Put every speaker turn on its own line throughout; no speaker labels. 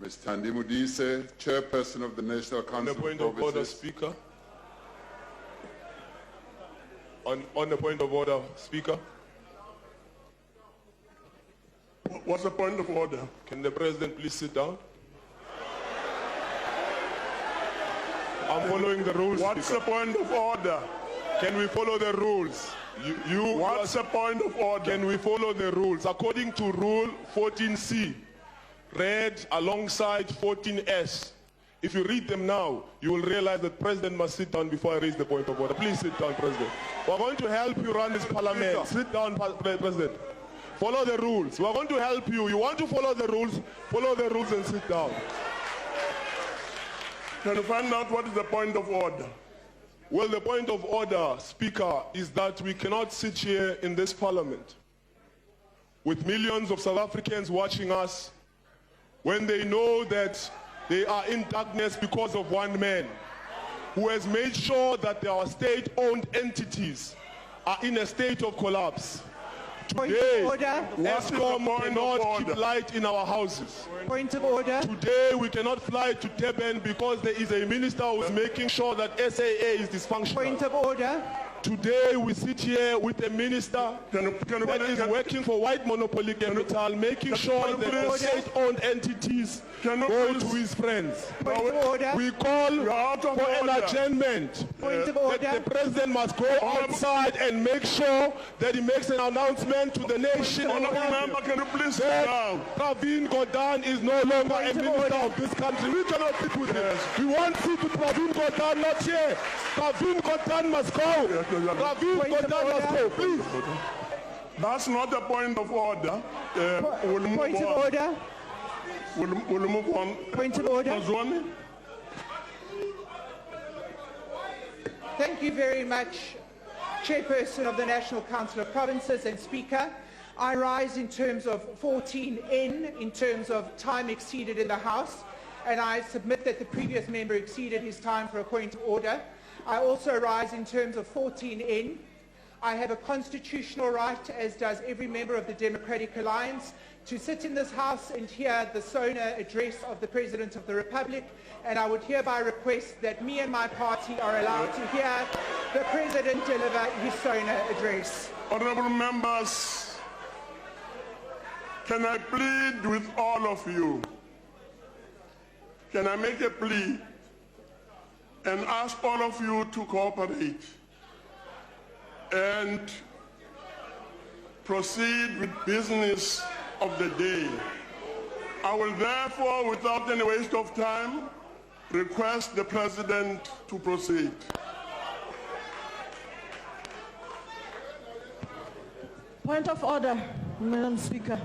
Ms. Thandi Modise, Chairperson of the National Council of Provinces.
On the point of order, Speaker. On the point of order, Speaker.
What's the point of order?
Can the President please sit down? I'm following the rules.
What's
Speaker.
the point of order?
Can we follow the rules?
What's the point of order?
Can we follow the rules? According to Rule 14C, read alongside 14S. If you read them now, you will realize that President must sit down before I raise the point of order. Please sit down, President. We're going to help you run this parliament. Sit down, President. Follow the rules. We're going to help you. You want to follow the rules and sit down.
Can you find out what is the point of order?
Well, the point of order, Speaker, is that we cannot sit here in this parliament with millions of South Africans watching us when they know that they are in darkness because of one man who has made sure that our state-owned entities are in a state of collapse. Today, Eskom cannot keep light in our houses.
Point of order.
Today, we cannot fly to Durban because there is a minister who is making sure that SAA is dysfunctional.
Point of order.
Today, we sit here with a minister that is working for white monopoly capital, making sure that the state-owned entities go to his friends.
Point of order.
We call for an adjournment.
Point of order.
That the president must go outside and make sure that he makes an announcement to the nation.
Honourable member, can you please sit down?
Pravin Gordhan is no longer a minister of this country. We cannot sit with him. We want to sit with Pravin Gordhan, not here. Pravin Gordhan must go. Pravin Gordhan must go, please.
That's not the point of order.
Point of order.
We'll move on.
Point of order. Thank you very much, Chairperson of the National Council of Provinces and Speaker. I rise in terms of 14N, in terms of time exceeded in the House, and I submit that the previous member exceeded his time for a point of order. I also rise in terms of 14N. I have a constitutional right, as does every member of the Democratic Alliance, to sit in this House and hear the Sona address of the President of the Republic, and I would hereby request that me and my party are allowed to hear the President deliver his Sona address.
Honourable members, can I plead with all of you? Can I make a plea and ask all of you to cooperate and proceed with business of the day? I will therefore, without any waste of time, request the President to proceed.
Point of order, Madam Speaker.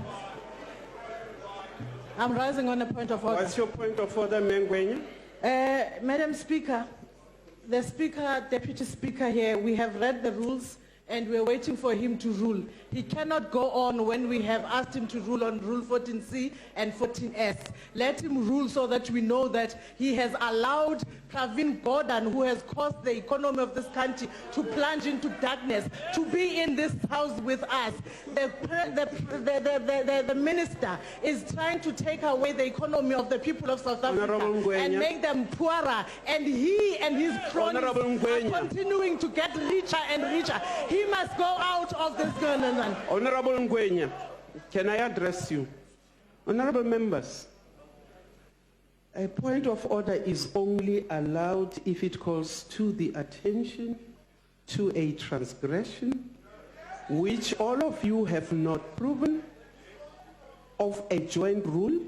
I'm rising on a point of order.
What's your point of order, Mengwenya?
Madam Speaker, the Speaker, Deputy Speaker here, we have read the rules and we're waiting for him to rule. He cannot go on when we have asked him to rule on Rule 14C and 14S. Let him rule so that we know that he has allowed Pravin Gordhan, who has caused the economy of this country to plunge into darkness, to be in this House with us. The minister is trying to take away the economy of the people of South Africa and make them poorer. And he and his cronies are continuing to get richer and richer. He must go out of this government.
Honorable Ngwenya, can I address you? Honorable members, a point of order is only allowed if it calls to the attention to a transgression which all of you have not proven of a joint rule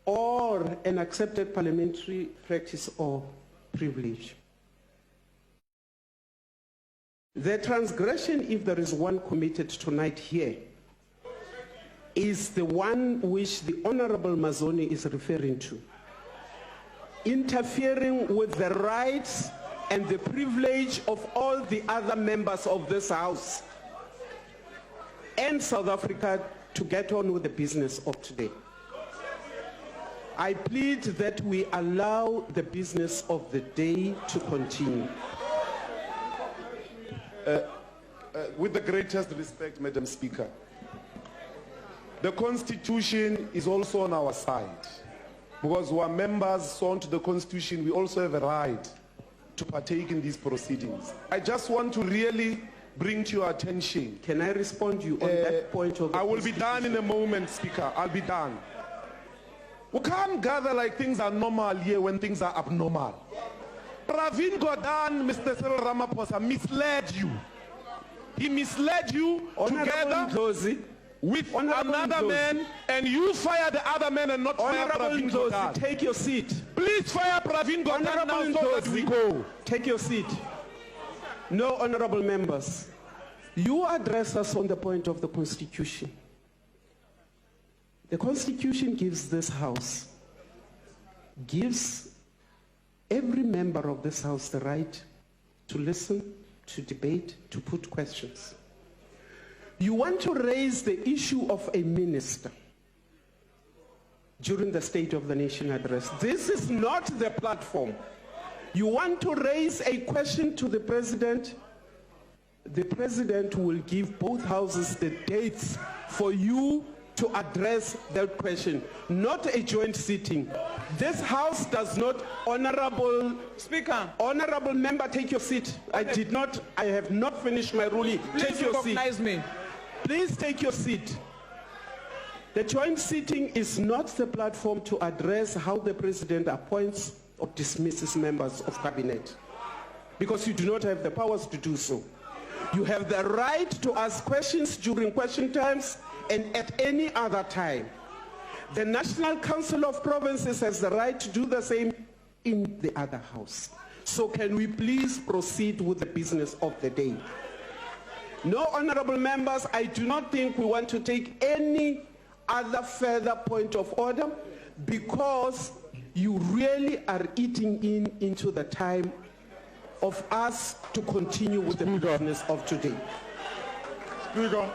or an accepted parliamentary practice or privilege. The transgression, if there is one committed tonight here, is the one which the Honorable Mazoni is referring to. Interfering with the rights and the privilege of all the other members of this House and South Africa to get on with the business of today. I plead that we allow the business of the day to continue.
With the greatest respect, Madam Speaker, the Constitution is also on our side. Because we are members sworn to the Constitution, we also have a right to partake in these proceedings. I just want to really bring to your attention.
Can I respond to you on that point of the
I will be done in a moment, Speaker. I'll be done. We can't gather like things are normal here when things are abnormal. Pravin Gordhan, Mr. Cyril Ramaphosa, misled you. He misled you together with another man, and you fire the other man and not fire Pravin Gordhan.
Take your seat.
Please fire Pravin Gordhan now so that we go.
Take your seat. No, honorable members. You address us on the point of the Constitution. The Constitution gives this House, gives every member of this House the right to listen, to debate, to put questions. You want to raise the issue of a minister during the State of the Nation address. This is not the platform. You want to raise a question to the President. The President will give both houses the dates for you to address that question, not a joint sitting. This House does not, Honorable
Speaker.
Honorable member, take your seat. I have not finished my ruling.
Please recognize me.
Please take your seat. The joint sitting is not the platform to address how the President appoints or dismisses members of cabinet, because you do not have the powers to do so. You have the right to ask questions during question times and at any other time. The National Council of Provinces has the right to do the same in the other house. So can we please proceed with the business of the day? No, honorable members, I do not think we want to take any other further point of order, because you really are eating into the time of us to continue with the business of today.
Speaker.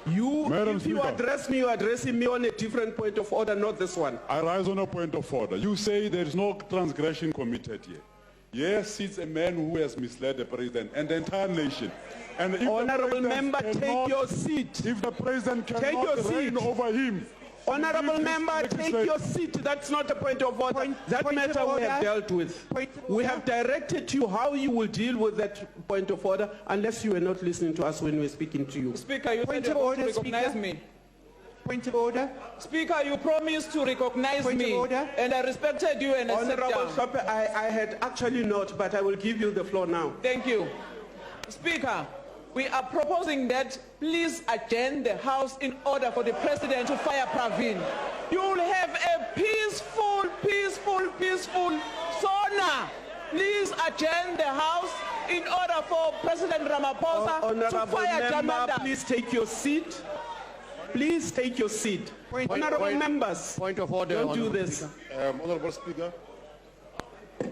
If you address me, you're addressing me on a different point of order, not this one.
I rise on a point of order. You say there is no transgression committed here. Yes, it's a man who has misled the president and the entire nation. And if
honorable member, take your seat.
If the president cannot reign over him.
Honorable member, take your seat. That's not a point of order. That matter we have dealt with. We have directed you how you will deal with that point of order, unless you were not listening to us when we were speaking to you.
Speaker, you said you recognize me.
Point of order.
Speaker, you promised to recognize me, and I respected you and I sat down.
Honorable Shope, I had actually not, but I will give you the floor now.
Thank you. Speaker, we are proposing that please adjourn the House in order for the President to fire Pravin. You will have a peaceful Sona. Please adjourn the House in order for President Ramaphosa to fire Jamanda.
Please take your seat. Please take your seat. Honorable members,
point of order.
Don't do this.
Honorable Speaker.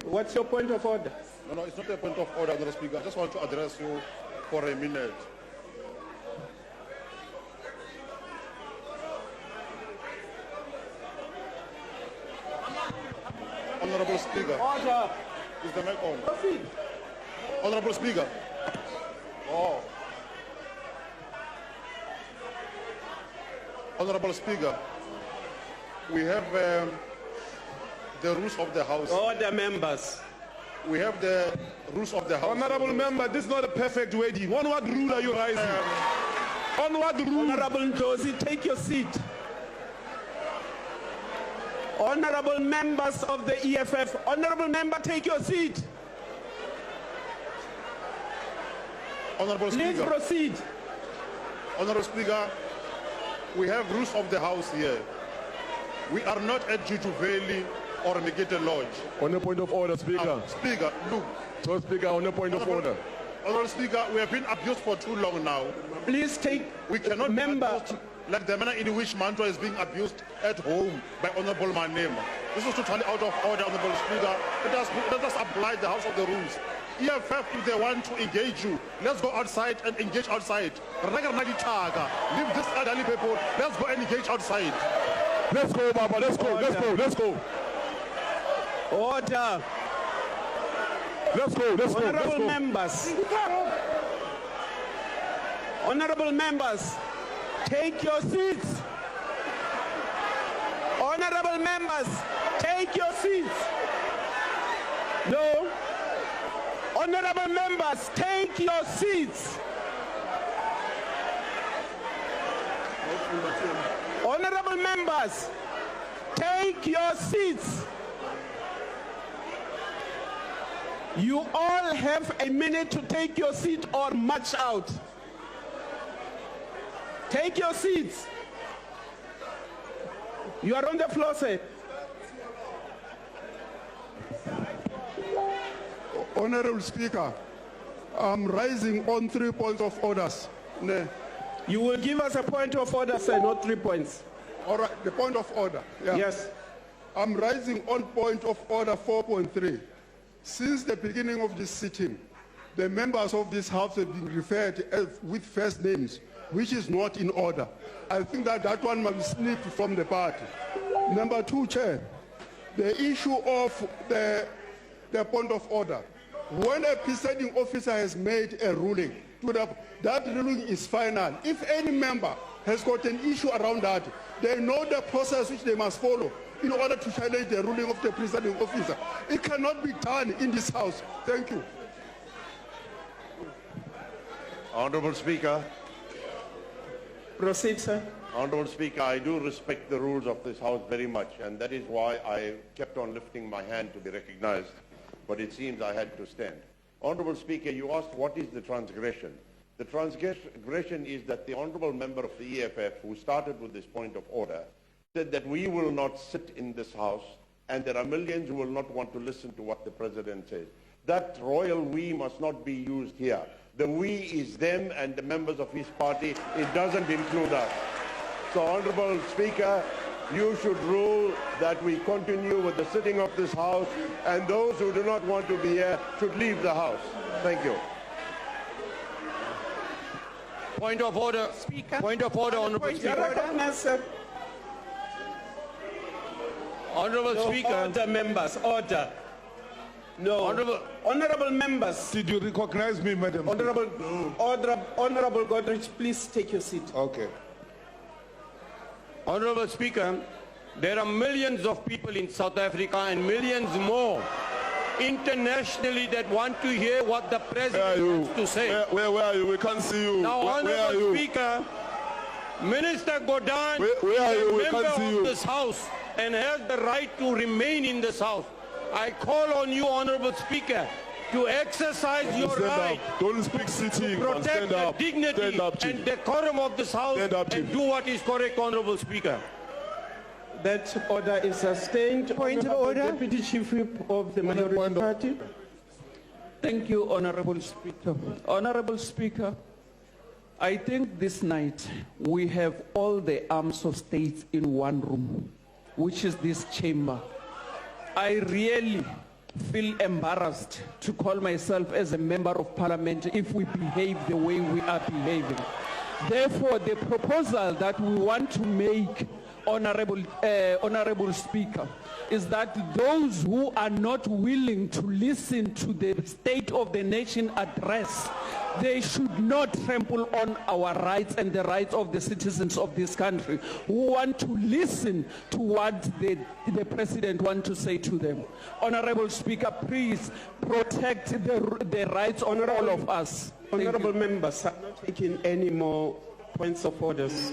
What's your point of order?
No, it's not a point of order, Honorable Speaker. I just want to address you for a minute. Honorable Speaker.
Order.
Is the mic on?
Proceed.
Honorable Speaker. Oh. Honorable Speaker, we have the rules of the House.
Order, members.
We have the rules of the House.
Honorable member, this is not a perfect wedding. On what rule are you rising? On what rule?
Honorable Ndosi, take your seat. Honorable members of the EFF, honorable member, take your seat.
Honorable
Please
Speaker.
proceed.
Honorable Speaker, we have rules of the House here. We are not at Juju Valley or Megete Lodge.
On a point of order, Speaker.
Speaker, look.
So, Speaker, on a point of order.
Honorable Speaker, we have been abused for too long now.
Please take.
We cannot
member.
Like the manner in which Mantua is being abused at home by Honorable Manema. This is totally out of order, Honorable Speaker. Let us apply the House of the Rules. EFF, if they want to engage you, let's go outside and engage outside. Leave this elderly people. Let's go and engage outside.
Let's go, Baba. Let's go. Let's go. Let's go.
Order.
Let's go. Let's go.
Honorable members. Honorable members, take your seats. Honorable members, take your seats. No. Honorable members, take your seats. Honorable members, take your seats. You all have a minute to take your seat or march out. Take your seats. You are on the floor, sir.
Honorable Speaker, I'm rising on 3 points of orders.
You will give us a point of order, sir, not 3 points.
All right, the point of order. Yeah.
Yes.
I'm rising on point of order 4.3. Since the beginning of this sitting, the members of this House have been referred with first names, which is not in order. I think that one must be snipped from the party. Number 2, Chair, the issue of the point of order. When a presiding officer has made a ruling, that ruling is final. If any member has got an issue around that, they know the process which they must follow in order to challenge the ruling of the presiding officer. It cannot be done in this House. Thank you.
Honorable Speaker.
Proceed, sir.
Honorable Speaker, I do respect the rules of this House very much, and that is why I kept on lifting my hand to be recognized, but it seems I had to stand. Honorable Speaker, you asked what is the transgression. The transgression is that the honorable member of the EFF, who started with this point of order, said that we will not sit in this House and there are millions who will not want to listen to what the President says. That royal we must not be used here. The we is them and the members of his party. It doesn't include us. So, Honorable Speaker, you should rule that we continue with the sitting of this House, and those who do not want to be here should leave the House. Thank you.
Point of order.
Speaker.
Point of order, Honorable Speaker. Honorable Speaker.
Order, members, order. No. Honorable members.
Did you recognize me, Madam?
Honorable Godrich, please take your seat.
Okay.
Honorable Speaker, there are millions of people in South Africa and millions more internationally that want to hear what the President has to say.
Where are you? We can't see you.
Now, Honorable Speaker, Minister Godhan
where are you?
is
We
a member
can't see you.
of this House and has the right to remain in this House. I call on you, Honorable Speaker, to exercise your right
Don't speak sitting.
to protect the dignity and decorum of this House and do what is correct, Honorable Speaker.
That order is sustained.
Point of order.
Deputy Chief Whip of the Minority Party.
Thank you, Honorable Speaker. Honorable Speaker, I think this night we have all the arms of state in one room, which is this chamber. I really feel embarrassed to call myself as a member of parliament if we behave the way we are behaving. Therefore, the proposal that we want to make, Honorable Speaker, is that those who are not willing to listen to the State of the Nation address, they should not trample on our rights and the rights of the citizens of this country who want to listen to what the President wants to say to them. Honorable Speaker, please protect the rights of all of us.
Honorable members, I'm not taking any more points of orders.